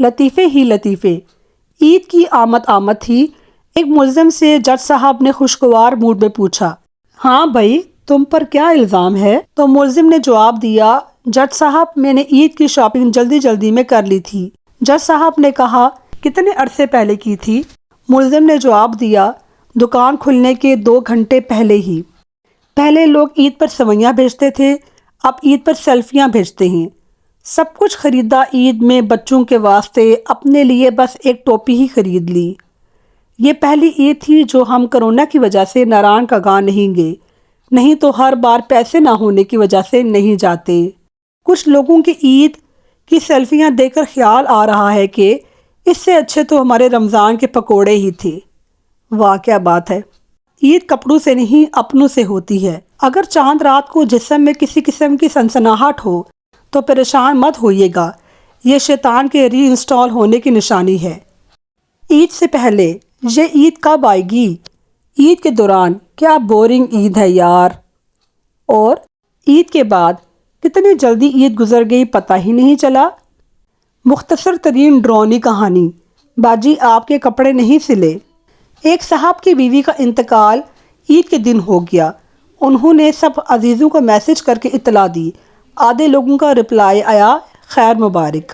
لطیفے ہی لطیفے۔ عید کی آمد تھی۔ ایک ملزم سے جج صاحب نے خوشگوار موڈ میں پوچھا، ہاں بھائی تم پر کیا الزام ہے؟ تو ملزم نے جواب دیا، جج صاحب میں نے عید کی شاپنگ جلدی جلدی میں کر لی تھی۔ جج صاحب نے کہا، کتنے عرصے پہلے کی تھی؟ ملزم نے جواب دیا، دکان کھلنے کے 2 گھنٹے پہلے ہی۔ پہلے لوگ عید پر سوئیاں بھیجتے تھے، اب عید پر سیلفیاں بھیجتے ہیں۔ سب کچھ خریدا عید میں بچوں کے واسطے، اپنے لیے بس ایک ٹوپی ہی خرید لی۔ یہ پہلی عید تھی جو ہم کرونا کی وجہ سے ناران کا گاں نہیں گئے، نہیں تو ہر بار پیسے نہ ہونے کی وجہ سے نہیں جاتے۔ کچھ لوگوں کی عید کی سیلفیاں دیکھ کر خیال آ رہا ہے کہ اس سے اچھے تو ہمارے رمضان کے پکوڑے ہی تھے۔ واہ کیا بات ہے! عید کپڑوں سے نہیں اپنوں سے ہوتی ہے۔ اگر چاند رات کو جسم میں کسی قسم کی سنسناہٹ ہو تو پریشان مت ہوئیے گا، یہ شیطان کے ری انسٹال ہونے کی نشانی ہے۔ عید سے پہلے یہ عید کب آئے گی؟ عید کے دوران کیا بورنگ عید ہے یار! اور عید کے بعد کتنی جلدی عید گزر گئی پتہ ہی نہیں چلا۔ مختصر ترین ڈرونی کہانی، باجی آپ کے کپڑے نہیں سلے۔ ایک صاحب کی بیوی کا انتقال عید کے دن ہو گیا۔ انہوں نے سب عزیزوں کو میسج کر کے اطلاع دی۔ آدھے لوگوں کا رپلائی آیا، خیر مبارک۔